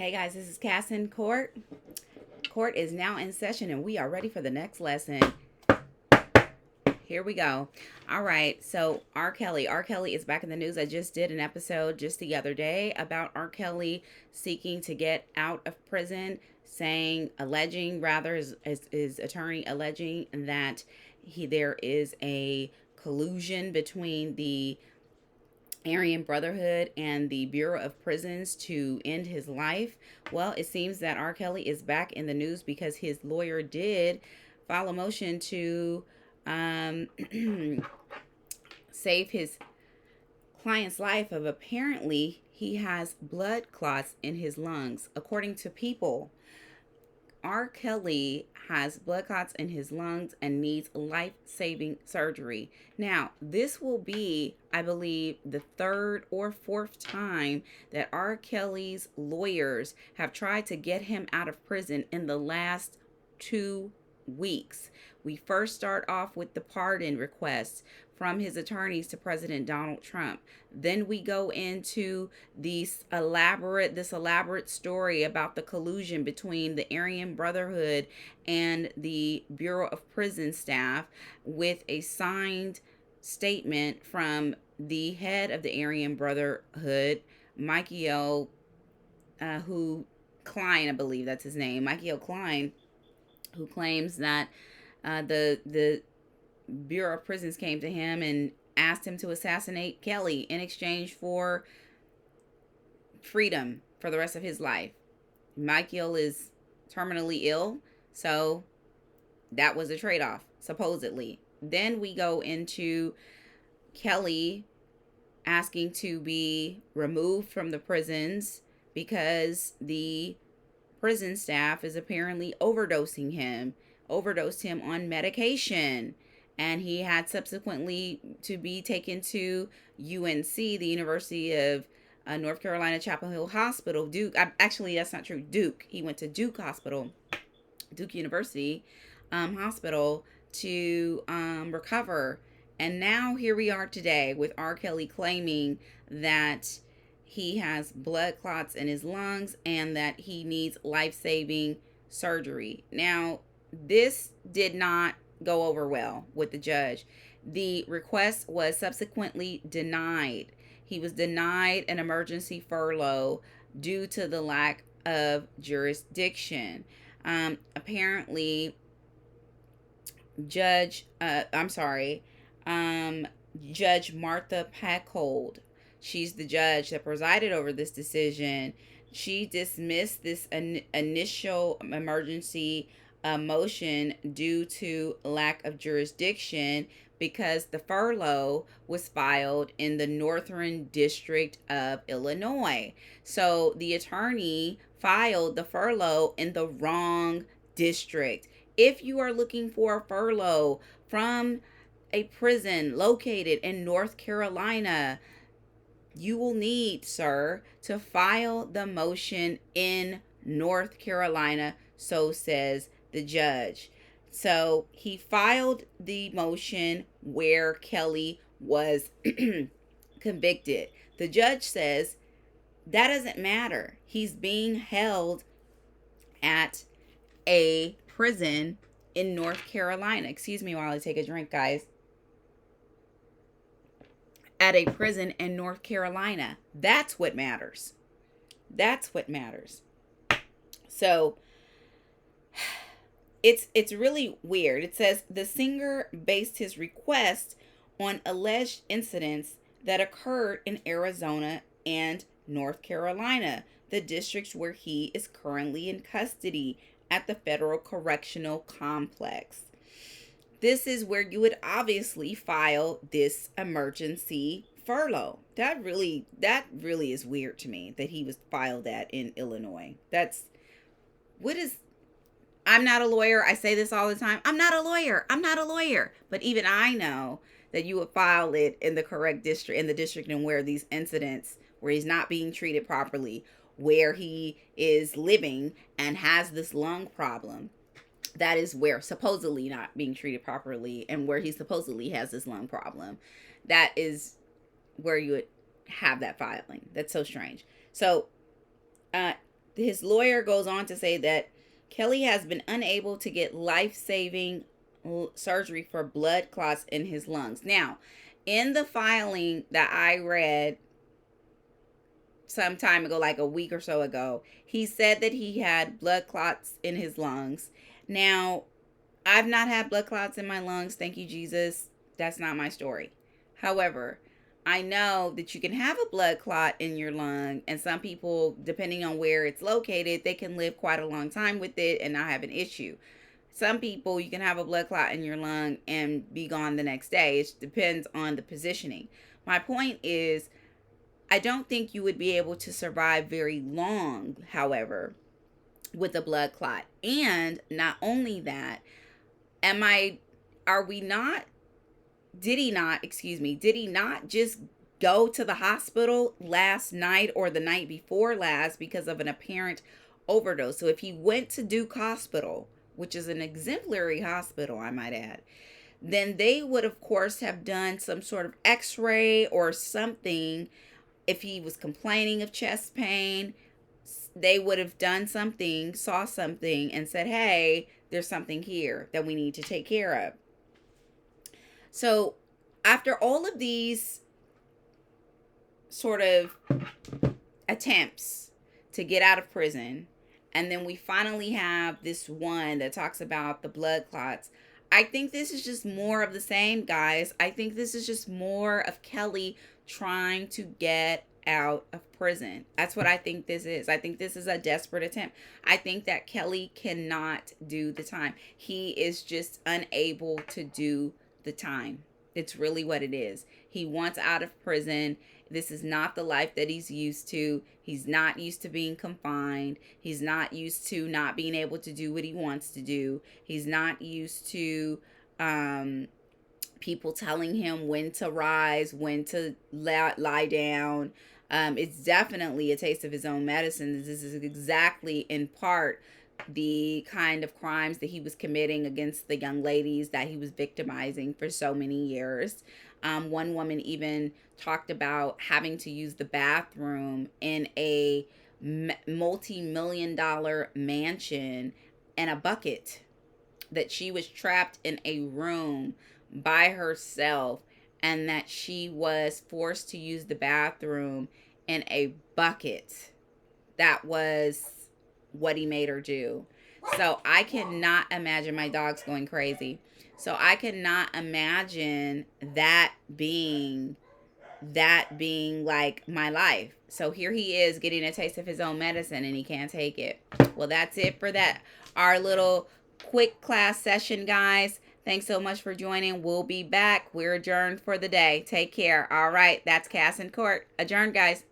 Hey guys, this is Cass in court. Court is now in session and we are ready for the next lesson. Here we go. All right, so R. Kelly. R. Kelly is back in the news. I just did an episode just the other day about R. Kelly seeking to get out of prison, his attorney alleging that there is a collusion between the Aryan Brotherhood and the Bureau of Prisons to end his life. Well, it seems that R. Kelly is back in the news because his lawyer did file a motion to um, save his client's life. Of apparently he has blood clots in his lungs. According to People, R. Kelly has blood clots in his lungs and needs life-saving surgery. Now, this will be, I believe, the third or fourth time that R. Kelly's lawyers have tried to get him out of prison in the last 2 weeks. We first start off with the pardon requests from his attorneys to President Donald Trump. Then we go into this elaborate story about the collusion between the Aryan Brotherhood and the Bureau of Prison staff, with a signed statement from the head of the Aryan Brotherhood, Michael, who Klein, I believe that's his name, Michael Klein, who claims that the Bureau of Prisons came to him and asked him to assassinate Kelly in exchange for freedom for the rest of his life. Michael is terminally ill, so that was a trade-off, supposedly. Then we go into Kelly asking to be removed from the prisons because the prison staff is apparently overdosed him on medication, and he had subsequently to be taken to UNC, the University of North Carolina Chapel Hill Hospital. Duke, actually that's not true, Duke. He went to Duke Hospital, Duke University Hospital, to recover. And now here we are today with R. Kelly claiming that he has blood clots in his lungs and that he needs life-saving surgery. Now, this did not go over well with the judge. The request was subsequently denied. He was denied an emergency furlough due to the lack of jurisdiction. Apparently, Judge Martha Packhold, she's the judge that presided over this decision. She dismissed this initial emergency motion due to lack of jurisdiction because the furlough was filed in the Northern District of Illinois. So the attorney filed the furlough in the wrong district. If you are looking for a furlough from a prison located in North Carolina, you will need, sir, to file the motion in North Carolina, so says the judge. So he filed the motion where Kelly was convicted. The judge says that doesn't matter. He's being held at a prison in North Carolina. Excuse me while I take a drink, guys. At a prison in North Carolina. That's what matters. That's what matters. So it's really weird. It says the singer based his request on alleged incidents that occurred in Arizona and North Carolina, the districts where he is currently in custody at the Federal Correctional Complex. This is where you would obviously file this emergency furlough. That really is weird to me that he was filed that in Illinois. I'm not a lawyer. I say this all the time. I'm not a lawyer. But even I know that you would file it in the correct district, in the district and where these incidents, where he's not being treated properly, where he is living and has this lung problem. That is where supposedly not being treated properly and where he supposedly has this lung problem. That is where you would have that filing. That's so strange. So his lawyer goes on to say that Kelly has been unable to get life-saving surgery for blood clots in his lungs. Now, in the filing that I read some time ago, like a week or so ago, he said that he had blood clots in his lungs. Now, I've not had blood clots in my lungs, thank you, Jesus. That's not my story. However, I know that you can have a blood clot in your lung, and some people, depending on where it's located, they can live quite a long time with it and not have an issue. Some people, you can have a blood clot in your lung and be gone the next day. It depends on the positioning. My point is, I don't think you would be able to survive very long, however, with a blood clot. And not only that, are we not, did he not just go to the hospital last night or the night before last because of an apparent overdose? So if he went to Duke Hospital, which is an exemplary hospital, I might add, then they would, of course, have done some sort of x-ray or something. If he was complaining of chest pain, they would have done something, saw something, and said, hey, there's something here that we need to take care of. So after all of these sort of attempts to get out of prison, and then we finally have this one that talks about the blood clots, I think this is just more of the same, guys. I think this is just more of Kelly trying to get out of prison. That's what I think this is. I think this is a desperate attempt. I think that Kelly cannot do the time. He is just unable to do the time. It's really what it is. He wants out of prison. This is not the life that he's used to. He's not used to being confined. He's not used to not being able to do what he wants to do. He's not used to people telling him when to rise, when to lie down. It's definitely a taste of his own medicine. This is exactly in part the kind of crimes that he was committing against the young ladies that he was victimizing for so many years. One woman even talked about having to use the bathroom in a multi-million-dollar mansion in a bucket, that she was trapped in a room by herself and that she was forced to use the bathroom in a bucket. That was what he made her do. So I cannot imagine, my dog's going crazy. So I cannot imagine that being like my life. So here he is getting a taste of his own medicine and he can't take it. Well, that's it for that. Our little quick class session, guys. Thanks so much for joining. We'll be back. We're adjourned for the day. Take care. All right. That's Cass in Court. Adjourned, guys.